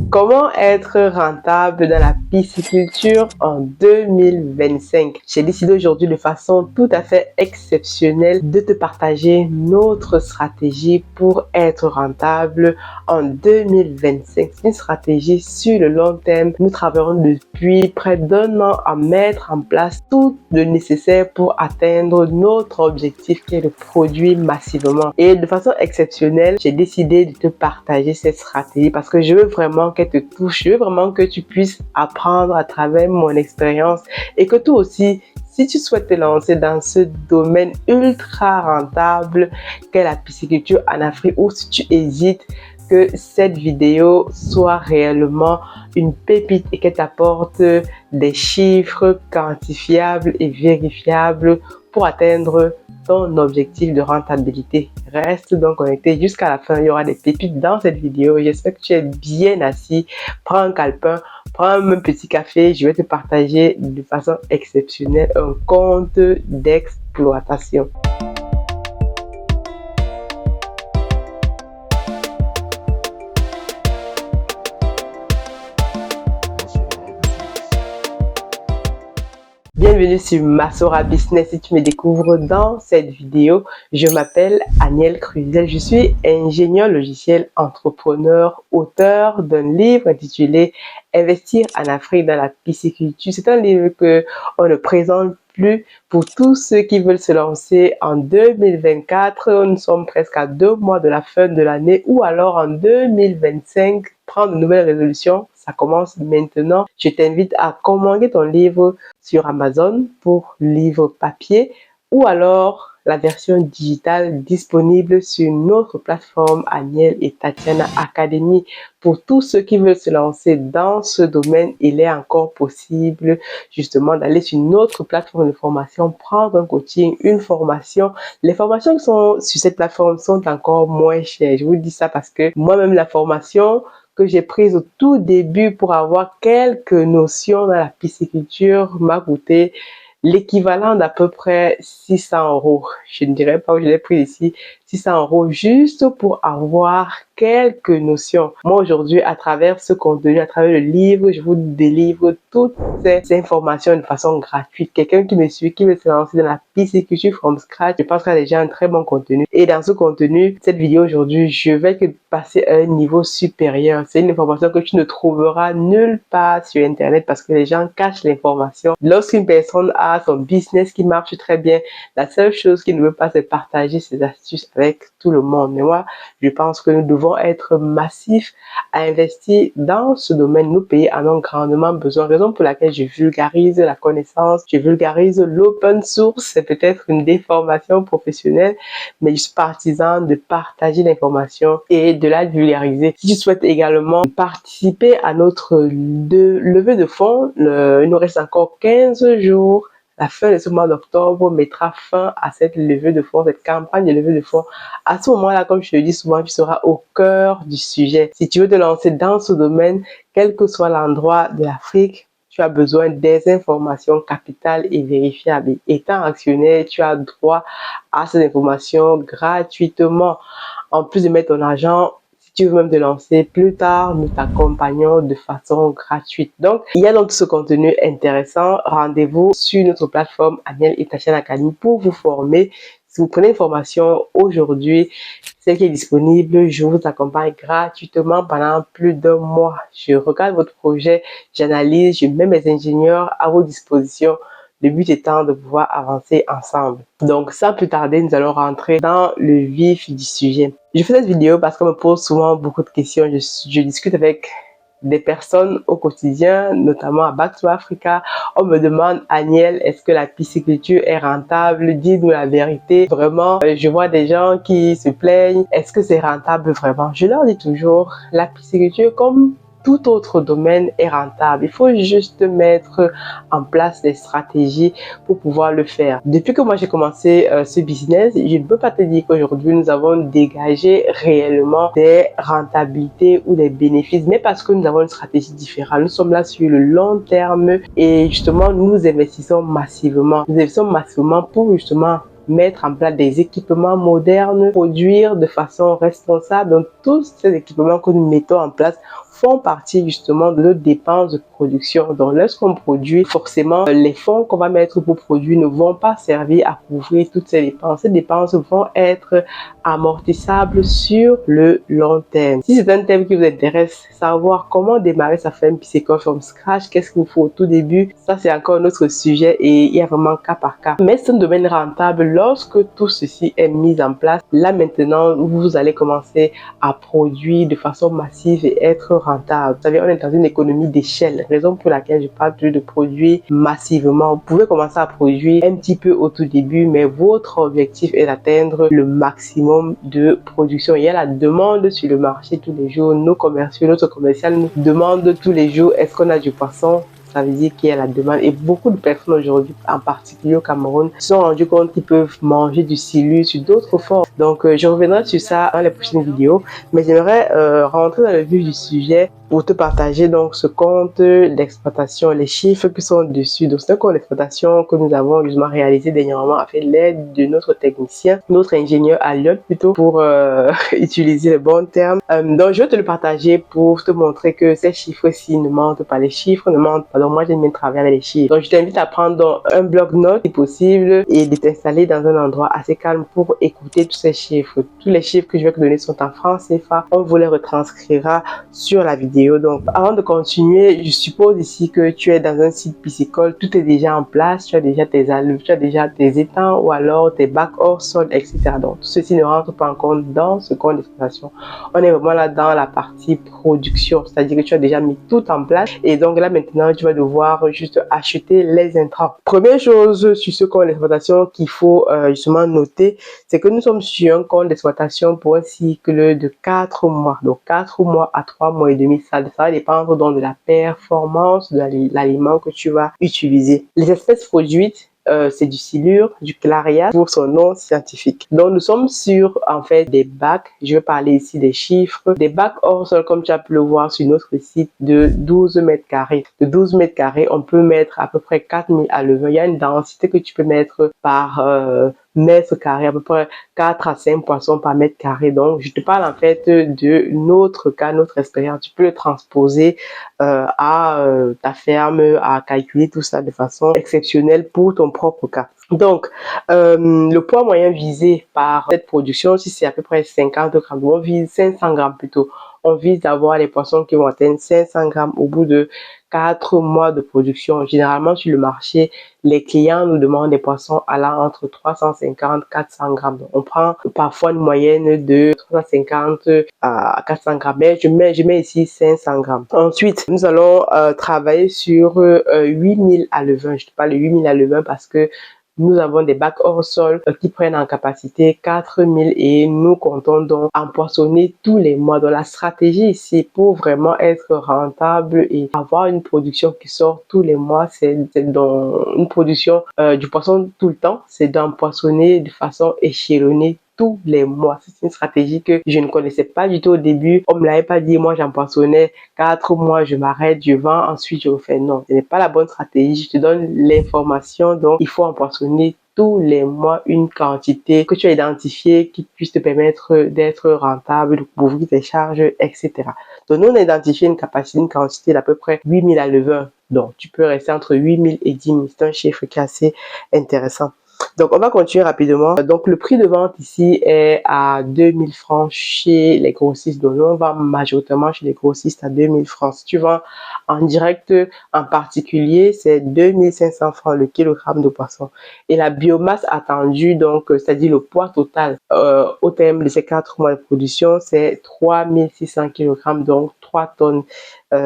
Comment être rentable dans la pisciculture en 2025? J'ai décidé aujourd'hui de façon tout à fait exceptionnelle de te partager notre stratégie pour être rentable en 2025. C'est une stratégie sur le long terme. Nous travaillons depuis près d'un an à mettre en place tout le nécessaire pour atteindre notre objectif qui est de produire massivement. Et de façon exceptionnelle, j'ai décidé de te partager cette stratégie parce que je veux vraiment qu'elle te touche. Je veux vraiment que tu puisses apprendre à travers mon expérience et que toi aussi, si tu souhaites te lancer dans ce domaine ultra rentable qu'est la pisciculture en Afrique, ou si tu hésites, que cette vidéo soit réellement une pépite et qu'elle t'apporte des chiffres quantifiables et vérifiables pour atteindre ton objectif de rentabilité. Reste donc connecté jusqu'à la fin, il y aura des pépites dans cette vidéo. J'espère que tu es bien assis. Prends un calepin, prends un petit café. Je vais te partager de façon exceptionnelle un compte d'exploitation. Bienvenue sur Masora Business. Si tu me découvres dans cette vidéo, je m'appelle Aniel Cruzel. Je suis ingénieur logiciel, entrepreneur, auteur d'un livre intitulé Investir en Afrique dans la pisciculture. C'est un livre que on ne présente plus pour tous ceux qui veulent se lancer en 2024. Nous sommes presque à 2 mois de la fin de l'année, ou alors en 2025, prendre de nouvelles résolutions. Ça commence maintenant. Je t'invite à commander ton livre sur Amazon pour livre papier, ou alors la version digitale disponible sur notre plateforme Aniel et Tatiana Academy. Pour tous ceux qui veulent se lancer dans ce domaine, il est encore possible justement d'aller sur notre plateforme de formation, prendre un coaching, une formation. Les formations qui sont sur cette plateforme sont encore moins chères. Je vous dis ça parce que moi-même, la formation que j'ai prise au tout début pour avoir quelques notions dans la pisciculture m'a coûté l'équivalent d'à peu près 600 €. Je ne dirais pas où je l'ai pris ici, 600 € juste pour avoir quelques notions. Moi, aujourd'hui, à travers ce contenu, à travers le livre, je vous délivre toutes ces informations de façon gratuite. Quelqu'un qui me suit, qui veut se lancer dans la pisciculture from scratch, je pense qu'il y a déjà un très bon contenu. Et dans ce contenu, cette vidéo aujourd'hui, je vais te passer à un niveau supérieur. C'est une information que tu ne trouveras nulle part sur Internet parce que les gens cachent l'information. Lorsqu'une personne a son business qui marche très bien, la seule chose qu'il ne veut pas, c'est partager ses astuces avec tout le monde. Mais moi, je pense que nous devons être massifs à investir dans ce domaine. Nos pays en ont grandement besoin. Raison pour laquelle je vulgarise la connaissance, je vulgarise l'open source. C'est peut-être une déformation professionnelle, mais je suis partisan de partager l'information et de la vulgariser. Si tu souhaites également participer à notre levée de fonds, il nous reste encore 15 jours. La fin de ce mois d'octobre mettra fin à cette levée de fonds, cette campagne de levée de fonds. À ce moment-là, comme je te le dis souvent, tu seras au cœur du sujet. Si tu veux te lancer dans ce domaine, quel que soit l'endroit de l'Afrique, tu as besoin des informations capitales et vérifiables. Et étant actionnaire, tu as droit à ces informations gratuitement. En plus de mettre ton argent, si tu veux même te lancer plus tard, nous t'accompagnons de façon gratuite. Donc, il y a donc ce contenu intéressant. Rendez-vous sur notre plateforme Aniel et Tatiana Academy pour vous former. Si vous prenez une formation aujourd'hui, celle qui est disponible, je vous accompagne gratuitement pendant plus d'1 mois. Je regarde votre projet, j'analyse, je mets mes ingénieurs à vos dispositions. Le but étant de pouvoir avancer ensemble. Donc, sans plus tarder, nous allons rentrer dans le vif du sujet. Je fais cette vidéo parce qu'on me pose souvent beaucoup de questions. Je discute avec des personnes au quotidien, notamment à Back to Africa. On me demande, Aniel, est-ce que la pisciculture est rentable? Dis-nous la vérité. Vraiment, je vois des gens qui se plaignent. Est-ce que c'est rentable vraiment? Je leur dis toujours, la pisciculture, comme tout autre domaine, est rentable. Il faut juste mettre en place des stratégies pour pouvoir le faire. Depuis que moi j'ai commencé ce business, je ne peux pas te dire qu'aujourd'hui nous avons dégagé réellement des rentabilités ou des bénéfices, mais parce que nous avons une stratégie différente. Nous sommes là sur le long terme et justement nous investissons massivement. Nous investissons massivement pour justement mettre en place des équipements modernes, produire de façon responsable. Donc, tous ces équipements que nous mettons en place font partie justement de nos dépenses de production. Donc, lorsqu'on produit, forcément, les fonds qu'on va mettre pour produire ne vont pas servir à couvrir toutes ces dépenses. Ces dépenses vont être amortissables sur le long terme. Si c'est un thème qui vous intéresse, savoir comment démarrer sa ferme piscicole from scratch, qu'est-ce qu'il faut au tout début, ça c'est encore un autre sujet et il y a vraiment cas par cas. Mais c'est un domaine rentable lorsque tout ceci est mis en place. Là maintenant, vous allez commencer à produire de façon massive et être rentable. Vous savez, on est dans une économie d'échelle, raison pour laquelle je parle de produire massivement. Vous pouvez commencer à produire un petit peu au tout début, mais votre objectif est d'atteindre le maximum de production. Il y a la demande sur le marché tous les jours. Nos commerciaux, notre commercial nous demande tous les jours, est-ce qu'on a du poisson? Ça veut dire qu'il y a la demande et beaucoup de personnes aujourd'hui, en particulier au Cameroun, se sont rendus compte qu'ils peuvent manger du silure sur d'autres formes. Donc, je reviendrai sur ça dans les prochaines vidéos, mais j'aimerais rentrer dans le vif du sujet pour te partager donc ce compte d'exploitation, les chiffres qui sont dessus. Donc, c'est un compte d'exploitation que nous avons justement réalisé dernièrement avec l'aide de notre technicien, notre ingénieur à Lyon plutôt, pour utiliser les bons termes. Donc, je vais te le partager pour te montrer que ces chiffres-ci ne mentent pas. Les chiffres ne mentent pas. Donc, moi, j'aime bien travailler avec les chiffres. Donc, je t'invite à prendre un bloc-notes si possible et de t'installer dans un endroit assez calme pour écouter tous ces chiffres. Tous les chiffres que je vais te donner sont en francs CFA. On vous les retranscrira sur la vidéo. Donc, avant de continuer, je suppose ici que tu es dans un site piscicole, tout est déjà en place, tu as déjà tes alluves, tu as déjà tes étangs ou alors tes bacs hors sol, etc. Donc, tout ceci ne rentre pas en compte dans ce compte d'exploitation. On est vraiment là dans la partie production, c'est-à-dire que tu as déjà mis tout en place et donc là maintenant, tu vas devoir juste acheter les intrants. Première chose sur ce compte d'exploitation qu'il faut justement noter, c'est que nous sommes sur un compte d'exploitation pour un cycle de 4 mois. Donc, 4 mois à 3 mois et demi. Ça va dépendre donc de la performance de l'aliment que tu vas utiliser. Les espèces produites, c'est du silure, du clarias pour son nom scientifique. Donc nous sommes sur en fait des bacs, je vais parler ici des chiffres, des bacs hors sol comme tu as pu le voir sur notre site de 12 mètres carrés. De 12 mètres carrés, on peut mettre à peu près 4000 alevins. Il y a une densité que tu peux mettre par mètre carré, à peu près 4 à 5 poissons par mètre carré. Donc, je te parle en fait de notre cas, notre expérience. Tu peux le transposer à ta ferme, à calculer tout ça de façon exceptionnelle pour ton propre cas. Donc, le poids moyen visé par cette production, si c'est à peu près 50 grammes, on vise 500 grammes plutôt. On vise d'avoir les poissons qui vont atteindre 500 grammes au bout de 4 mois de production. Généralement, sur le marché, les clients nous demandent des poissons allant entre 350 et 400 grammes. Donc, on prend parfois une moyenne de 350 à 400 grammes. Mais je mets ici 500 grammes. Ensuite, nous allons travailler sur 8000 alevins. Je te parle de 8000 alevins parce que nous avons des bacs hors sol qui prennent en capacité 4000 et nous comptons donc empoisonner tous les mois. Donc la stratégie ici pour vraiment être rentable et avoir une production qui sort tous les mois, c'est dans une production du poisson tout le temps, c'est d'empoisonner de façon échelonnée tous les mois. C'est une stratégie que je ne connaissais pas du tout au début. On me l'avait pas dit. Moi, j'empoisonnais 4 mois, je m'arrête, je vends, ensuite je refais. Non, ce n'est pas la bonne stratégie. Je te donne l'information. Donc, il faut empoisonner tous les mois une quantité que tu as identifiée qui puisse te permettre d'être rentable, de couvrir tes charges, etc. Donc, nous, on a identifié une capacité, une quantité d'à peu près 8000 alevins. Donc, tu peux rester entre 8000 et 10 000. C'est un chiffre qui est assez intéressant. Donc, on va continuer rapidement. Donc, le prix de vente ici est à 2000 francs chez les grossistes. Donc, nous, on va majoritairement chez les grossistes à 2000 francs. Si tu vends en direct, en particulier, c'est 2500 francs le kilogramme de poisson. Et la biomasse attendue, donc, c'est-à-dire le poids total au terme de ces 4 mois de production, c'est 3600 kg, donc 3 tonnes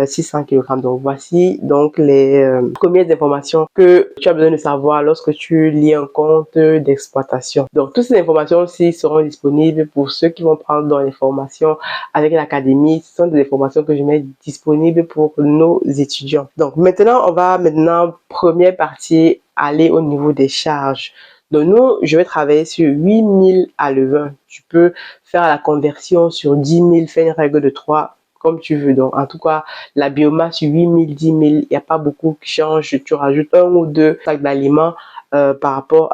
600 kg. Donc, voici donc les premières informations que tu as besoin de savoir lorsque tu lis un compte d'exploitation. Donc, toutes ces informations aussi seront disponibles pour ceux qui vont prendre dans les formations avec l'académie. Ce sont des informations que je mets disponibles pour nos étudiants. Donc, maintenant, on va première partie, aller au niveau des charges. Donc, nous, je vais travailler sur 8000 alevins. Tu peux faire la conversion sur 10 000, faire une règle de 3. comme tu veux. Donc, en tout cas, la biomasse, 8000, 10 000, il n'y a pas beaucoup qui change. Tu rajoutes 1 ou 2 sacs d'aliments par rapport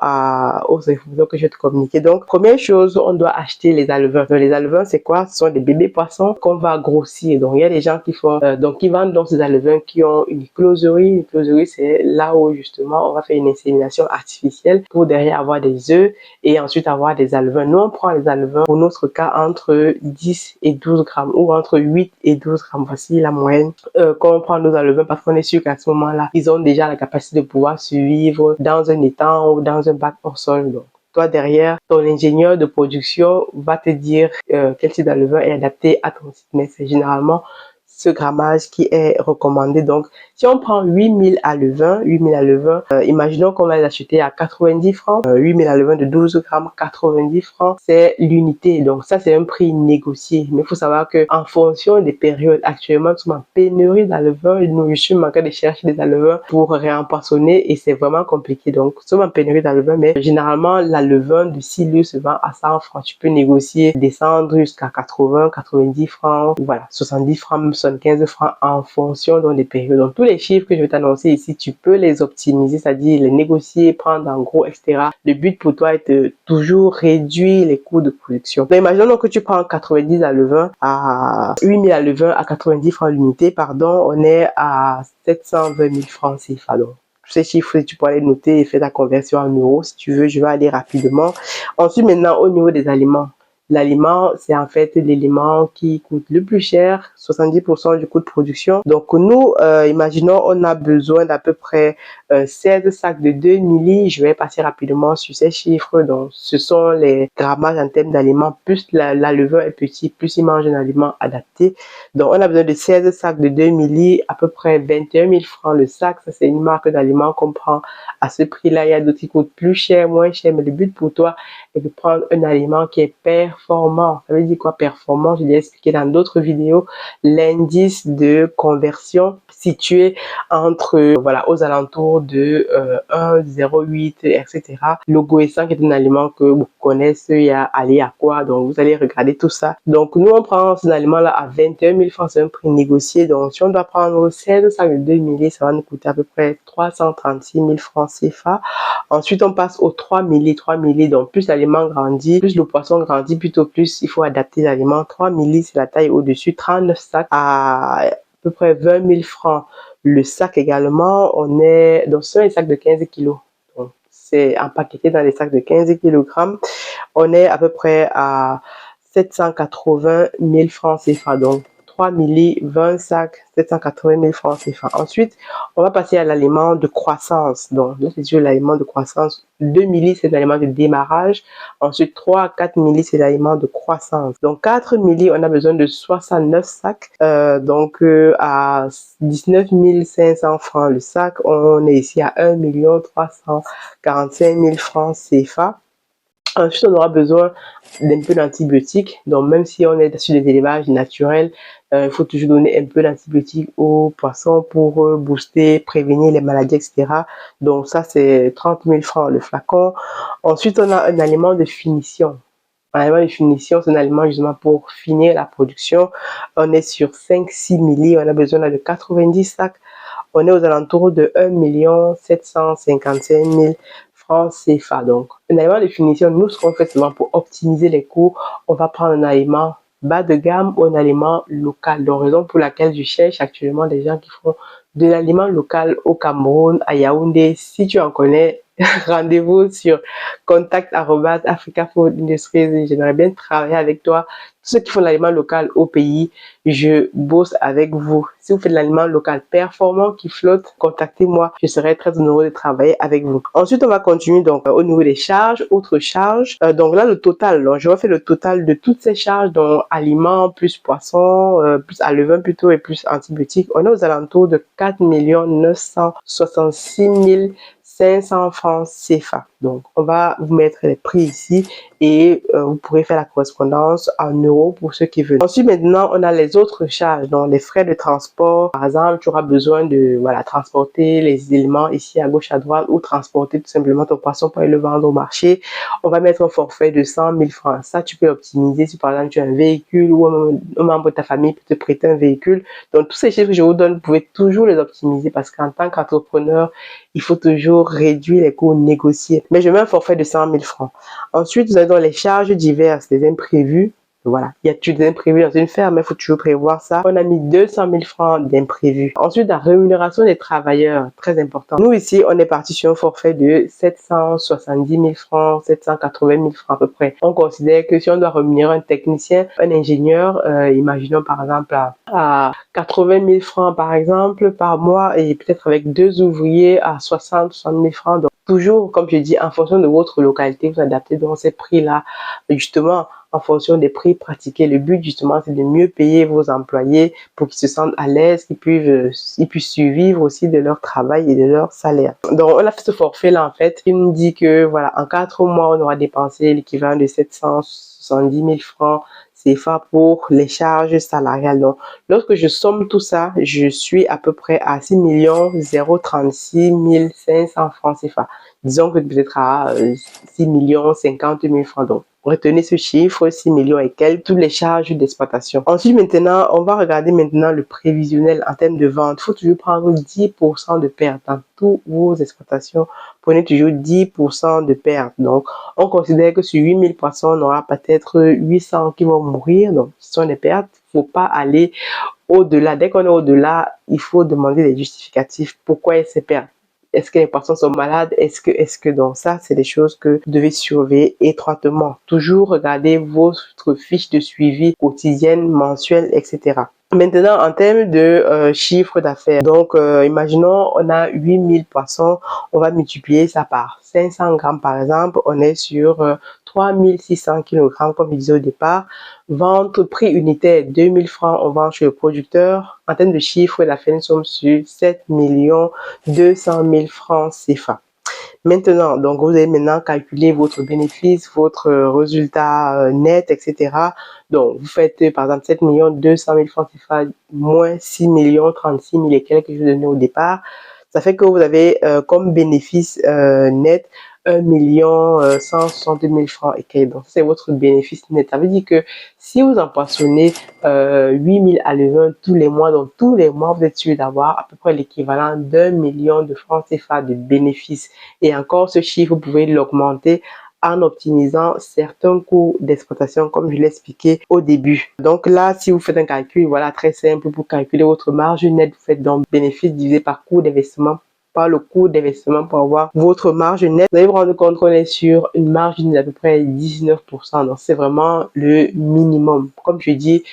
aux informations que je vais te communiquer. Donc, première chose, on doit acheter les alevins. Donc, les alevins, c'est quoi? Ce sont des bébés poissons qu'on va grossir. Donc, il y a des gens qui font, qui vendent donc ces alevins qui ont une closerie. Une closerie, c'est là où, justement, on va faire une insémination artificielle pour derrière avoir des œufs et ensuite avoir des alevins. Nous, on prend les alevins, pour notre cas, entre 10 et 12 grammes ou entre 8 et 12 grammes. Voici la moyenne quand on prend nos alevins parce qu'on est sûr qu'à ce moment-là, ils ont déjà la capacité de pouvoir survivre dans un étang ou dans un bac hors sol. Donc, toi, derrière, ton ingénieur de production va te dire quel type d'alevin est adapté à ton site. Mais c'est généralement ce grammage qui est recommandé. Donc, si on prend 8000 alevins, imaginons qu'on va les acheter à 90 francs. 8000 alevins de 12 grammes, 90 francs, c'est l'unité. Donc, ça, c'est un prix négocié. Mais il faut savoir que en fonction des périodes, actuellement, nous sommes en pénurie d'alevins. Je suis en train de chercher des alevins pour réempoisonner et c'est vraiment compliqué. Donc, nous sommes en pénurie d'alevins, mais généralement, l'alevin de Silus se vend à 100 francs. Tu peux négocier, descendre jusqu'à 80, 90 francs, voilà, 70 francs, 75 francs en fonction des périodes. Donc, tous les chiffres que je vais t'annoncer ici, tu peux les optimiser, c'est-à-dire les négocier, prendre en gros, etc. Le but pour toi est de toujours réduire les coûts de production. Donc, imaginons donc que tu prends 90 alevins à 8000 alevins à 90 francs l'unité, pardon, on est à 720 000 francs CFA. Donc, ces chiffres, tu peux aller noter et faire ta conversion en euros. Si tu veux, je vais aller rapidement. Ensuite, maintenant, au niveau des aliments. L'aliment, c'est en fait l'élément qui coûte le plus cher, 70% du coût de production. Donc nous, imaginons, on a besoin d'à peu près 16 sacs de 2 milli. Je vais passer rapidement sur ces chiffres. Donc ce sont les grammages en termes d'aliments. Plus l'alevin est petit, plus il mange un aliment adapté. Donc on a besoin de 16 sacs de 2 milli, à peu près 21 000 francs le sac. Ça, c'est une marque d'aliment qu'on prend à ce prix-là. Il y a d'autres qui coûtent plus cher, moins cher. Mais le but pour toi est de prendre un aliment qui est performant. Ça veut dire quoi performant? Je l'ai expliqué dans d'autres vidéos. L'indice de conversion situé entre, voilà, aux alentours de 1,08, etc. Le goésan qui est un aliment que vous connaissez, il y a allé à quoi, donc vous allez regarder tout ça. Donc nous on prend ce aliment-là à 21 000 francs, c'est un prix négocié. Donc si on doit prendre 16 sacs de 2 milli, ça va nous coûter à peu près 336 000 francs CFA. Ensuite on passe aux 3 milli, donc plus l'aliment grandit, plus le poisson grandit, plutôt plus il faut adapter l'aliment. 3 milli, c'est la taille au-dessus, 39 sacs à peu près 20 000 francs. Le sac également, on est dans un sac de 15 kilos. Donc, c'est empaqueté dans les sacs de 15 kg. On est à peu près à 780 000 francs CFA. Donc, 3 milli, 20 sacs, 780 000 francs CFA. Ensuite, on va passer à l'aliment de croissance. Donc, là, c'est l'aliment de croissance. 2 milli, c'est l'aliment de démarrage. Ensuite, 3 à 4 milli, c'est l'aliment de croissance. Donc, 4 milli, on a besoin de 69 sacs. À 19 500 francs le sac, on est ici à 1 345 000 francs CFA. Ensuite, on aura besoin d'un peu d'antibiotiques. Donc, même si on est sur des élevages naturels, il faut toujours donner un peu d'antibiotiques aux poissons pour booster, prévenir les maladies, etc. Donc, ça, c'est 30 000 francs le flacon. Ensuite, on a un aliment de finition. Un aliment de finition, c'est un aliment justement pour finir la production. On est sur 5-6 milli. On a besoin de 90 sacs. On est aux alentours de 1 755 000 francs CFA. Donc, un aliment de finition, nous, ce qu'on fait souvent pour optimiser les coûts, on va prendre un aliment bas de gamme ou un aliment local. Donc, raison pour laquelle je cherche actuellement des gens qui font de l'aliment local au Cameroun, à Yaoundé. Si tu en connais, rendez-vous sur contact@africafoodindustries. J'aimerais bien travailler avec toi. Tous ceux qui font de l'aliment local au pays, je bosse avec vous. Si vous faites de l'aliment local performant qui flotte, contactez-moi. Je serai très heureux de travailler avec vous. Ensuite, on va continuer donc au niveau des charges, autres charges. Donc là, le total. Donc, je refais le total de toutes ces charges, donc aliments plus poissons, plus alevin plutôt et plus antibiotiques. On est aux alentours de 4 966 500 francs CFA. Donc, on va vous mettre les prix ici et vous pourrez faire la correspondance en euros pour ceux qui veulent. Ensuite, maintenant, on a les autres charges, donc les frais de transport. Par exemple, tu auras besoin de transporter les éléments ici à gauche, à droite ou transporter tout simplement ton poisson pour aller le vendre au marché. On va mettre un forfait de 100 000 francs. Ça, tu peux optimiser si par exemple tu as un véhicule ou un membre de ta famille peut te prêter un véhicule. Donc, tous ces chiffres que je vous donne, vous pouvez toujours les optimiser parce qu'en tant qu'entrepreneur, il faut toujours réduire les coûts négociés. Mais je mets un forfait de 100 000 francs. Ensuite, vous avez dans les charges diverses, les imprévus. Voilà, il y a toujours des imprévus dans une ferme, mais il faut toujours prévoir ça. On a mis 200 000 francs d'imprévus. Ensuite, la rémunération des travailleurs, très important. Nous, ici, on est parti sur un forfait de 770 000 francs, 780 000 francs à peu près. On considère que si on doit rémunérer un technicien, un ingénieur, imaginons par exemple à 80 000 francs par exemple par mois et peut-être avec 2 ouvriers à 60 000 francs. Donc, toujours, comme je dis, en fonction de votre localité, vous adaptez dans ces prix-là, justement, en fonction des prix pratiqués. Le but, justement, c'est de mieux payer vos employés pour qu'ils se sentent à l'aise, qu'ils puissent survivre aussi de leur travail et de leur salaire. Donc, on a fait ce forfait-là, en fait, qui nous dit que, voilà, en 4 mois, on aura dépensé l'équivalent de 770 000 francs CFA pour les charges salariales. Donc, lorsque je somme tout ça, je suis à peu près à 6 036 500 francs CFA. Disons que peut-être à 6 50 000 francs. Donc, retenez ce chiffre, 6 millions et quelques, toutes les charges d'exploitation. Ensuite, maintenant, on va regarder maintenant le prévisionnel en termes de vente. Il faut toujours prendre 10% de perte dans toutes vos exploitations. Prenez toujours 10% de perte. Donc, on considère que sur 8 000 poissons, on aura peut-être 800 qui vont mourir. Donc, ce sont des pertes. Il ne faut pas aller au-delà. Dès qu'on est au-delà, il faut demander des justificatifs. Pourquoi ces pertes? Est-ce que les poissons sont malades? Est-ce que donc ça, c'est des choses que vous devez surveiller étroitement. Toujours regarder votre fiche de suivi quotidienne, mensuelle, etc. Maintenant, en termes de chiffre d'affaires, donc imaginons on a 8 000 poissons, on va multiplier ça par 500 grammes par exemple, on est sur 3 600 kg comme je disais au départ. Vente prix unitaire 2 000 francs, on vend chez le producteur. En termes de chiffre d'affaires, nous sommes sur 7 200 000 francs CFA. Maintenant, donc vous allez maintenant calculer votre bénéfice, votre résultat net, etc. Donc, vous faites par exemple 7 200 000 francs CFA moins 6 36 000 et quelques que je vous donnais au départ. Ça fait que vous avez comme bénéfice net 1 162 000 francs et quelques. Donc, c'est votre bénéfice net. Ça veut dire que si vous empoissonnez 8 000 alevins tous les mois, donc tous les mois, vous êtes sûr d'avoir à peu près l'équivalent d'1 million de francs CFA de bénéfices. Et encore, ce chiffre, vous pouvez l'augmenter en optimisant certains coûts d'exploitation, comme je l'ai expliqué au début. Donc là, si vous faites un calcul, voilà, très simple, pour calculer votre marge nette, vous faites donc bénéfice divisé par coût d'investissement par le coût d'investissement pour avoir votre marge nette. Vous allez vous rendre compte qu'on est sur une marge nette d'à peu près 19%. Donc, c'est vraiment le minimum. Comme je dis,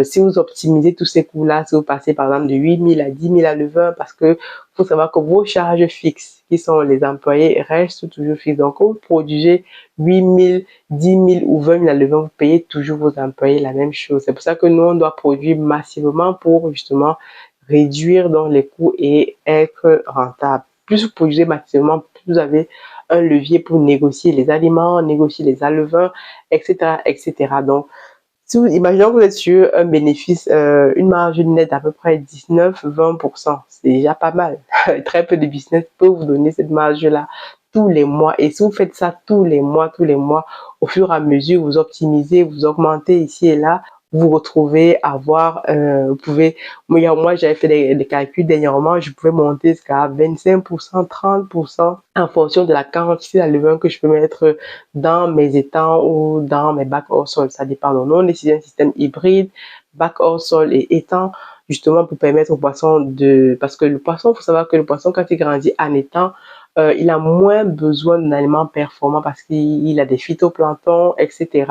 si vous optimisez tous ces coûts-là, si vous passez par exemple de 8 000 à 10 000 à l'heure, parce que faut savoir que vos charges fixes, qui sont les employés, restent toujours fixes. Donc, quand vous produisez 8 000, 10 000 ou 20 000 à l'heure, vous payez toujours vos employés la même chose. C'est pour ça que nous, on doit produire massivement pour justement réduire donc les coûts et être rentable. Plus vous produisez massivement, plus vous avez un levier pour négocier les aliments, négocier les alevins, etc., etc. Donc, si vous imaginez que vous êtes sur un bénéfice, une marge nette d'à peu près 19-20%, c'est déjà pas mal. Très peu de business peut vous donner cette marge-là tous les mois. Et si vous faites ça tous les mois, au fur et à mesure, vous optimisez, vous augmentez ici et là, vous retrouvez à avoir, vous pouvez, moi j'avais fait des calculs dernièrement, je pouvais monter jusqu'à 25%, 30% en fonction de la quantité d'alevin que je peux mettre dans mes étangs ou dans mes bacs hors sol. Ça dépend. Donc, nous, on est sur un système hybride, bac hors sol et étang, justement pour permettre au poisson parce que le poisson, il faut savoir que le poisson, quand il grandit en étang, il a moins besoin d'un aliment performant parce qu'il a des phytoplanctons, etc.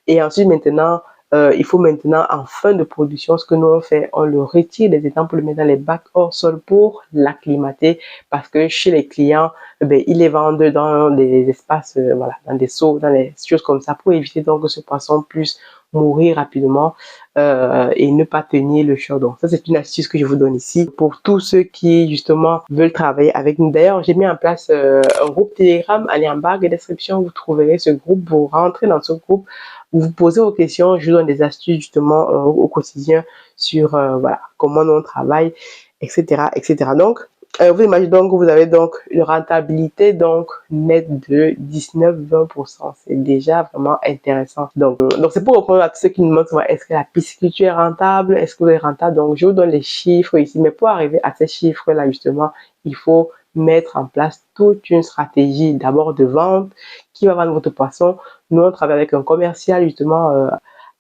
Et ensuite, maintenant, il faut maintenant, en fin de production, ce que nous on fait, on le retire des étangs pour le mettre dans les bacs hors sol pour l'acclimater parce que chez les clients, ils les vendent dans des espaces, voilà, dans des seaux, dans des choses comme ça pour éviter donc que ce poisson puisse mourir rapidement et ne pas tenir le choc. Donc ça, c'est une astuce que je vous donne ici pour tous ceux qui justement veulent travailler avec nous. D'ailleurs, j'ai mis en place un groupe Telegram. Allez en barre de description, vous trouverez ce groupe. Vous rentrez dans ce groupe, vous posez vos questions, je vous donne des astuces justement au quotidien sur voilà comment nous on travaille, etc., etc. Donc vous imaginez donc que vous avez donc une rentabilité donc nette de 19-20%. C'est déjà vraiment intéressant. Donc c'est pour répondre à tous ceux qui nous demandent est-ce que la pisciculture est rentable, est-ce que vous êtes rentable. Donc je vous donne les chiffres ici, mais pour arriver à ces chiffres-là justement, il faut mettre en place toute une stratégie d'abord de vente. Qui va vendre votre poisson? Nous on travaille avec un commercial justement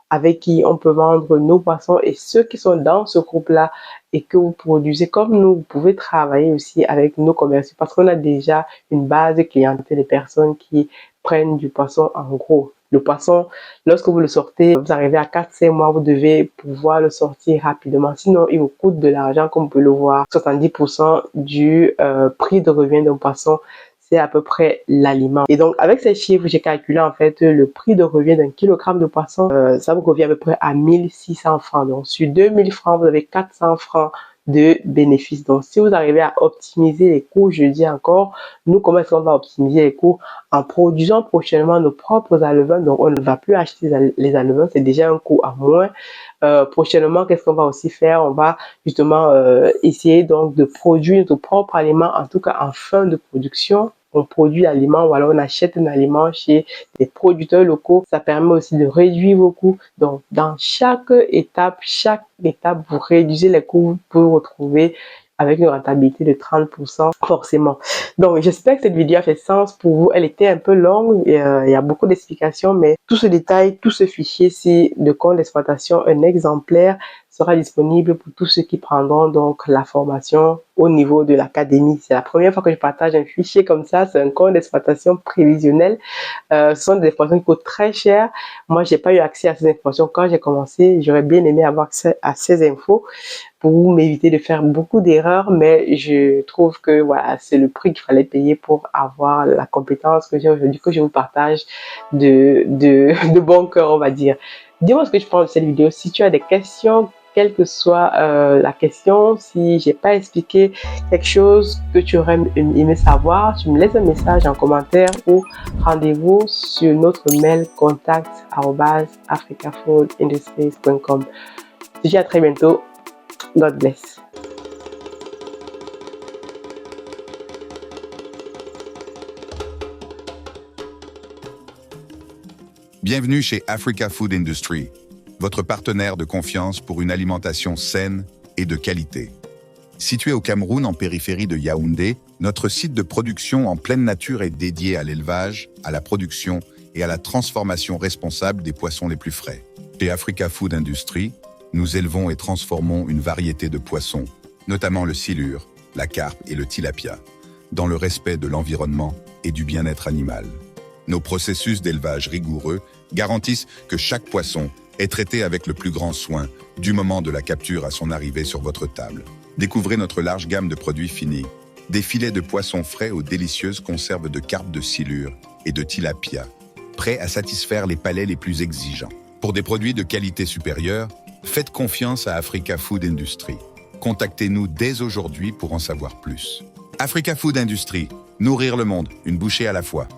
avec qui on peut vendre nos poissons, et ceux qui sont dans ce groupe-là et que vous produisez comme nous, vous pouvez travailler aussi avec nos commerciaux parce qu'on a déjà une base de clientèle des personnes qui prennent du poisson en gros. Le poisson, lorsque vous le sortez, vous arrivez à 4-5 mois, vous devez pouvoir le sortir rapidement. Sinon, il vous coûte de l'argent, comme vous pouvez le voir. 70% du prix de revient d'un poisson, c'est à peu près l'aliment. Et donc, avec ces chiffres, j'ai calculé en fait le prix de revient d'un kilogramme de poisson. Ça vous revient à peu près à 1600 francs. Donc, sur 2000 francs, vous avez 400 francs de bénéfices. Donc, si vous arrivez à optimiser les coûts, je dis encore, nous, comment est-ce qu'on va optimiser les coûts? En produisant prochainement nos propres alevins. Donc, on ne va plus acheter les alevins, c'est déjà un coût à moins. Prochainement, qu'est-ce qu'on va aussi faire? On va justement essayer donc de produire notre propre aliment, en tout cas en fin de production. On produit l'aliment ou alors on achète un aliment chez des producteurs locaux. Ça permet aussi de réduire vos coûts. Donc, dans chaque étape, vous réduisez les coûts pour vous retrouver avec une rentabilité de 30% forcément. Donc, j'espère que cette vidéo a fait sens pour vous. Elle était un peu longue, et, il y a beaucoup d'explications, mais tout ce détail, tout ce fichier-ci de compte d'exploitation, un exemplaire, sera disponible pour tous ceux qui prendront donc la formation au niveau de l'académie. C'est la première fois que je partage un fichier comme ça. C'est un compte d'exploitation prévisionnel. Ce sont des informations qui coûtent très cher. Moi, j'ai pas eu accès à ces informations quand j'ai commencé. J'aurais bien aimé avoir accès à ces infos pour m'éviter de faire beaucoup d'erreurs, mais je trouve que voilà, c'est le prix qu'il fallait payer pour avoir la compétence que j'ai aujourd'hui, que je vous partage de bon cœur, on va dire. Dis-moi ce que tu penses de cette vidéo. Si tu as des questions, quelle que soit la question, si j'ai pas expliqué quelque chose que tu aurais aimé savoir, tu me laisses un message en commentaire ou rendez-vous sur notre mail contact@africafoodindustries.com. Je te dis à très bientôt. God bless. Bienvenue chez Africa Food Industry, votre partenaire de confiance pour une alimentation saine et de qualité. Situé au Cameroun en périphérie de Yaoundé, notre site de production en pleine nature est dédié à l'élevage, à la production et à la transformation responsable des poissons les plus frais. Chez Africa Food Industry, nous élevons et transformons une variété de poissons, notamment le silure, la carpe et le tilapia, dans le respect de l'environnement et du bien-être animal. Nos processus d'élevage rigoureux garantissent que chaque poisson est traité avec le plus grand soin, du moment de la capture à son arrivée sur votre table. Découvrez notre large gamme de produits finis, des filets de poissons frais aux délicieuses conserves de carpe de silure et de tilapia, prêts à satisfaire les palais les plus exigeants. Pour des produits de qualité supérieure, faites confiance à Africa Food Industry. Contactez-nous dès aujourd'hui pour en savoir plus. Africa Food Industry, nourrir le monde, une bouchée à la fois.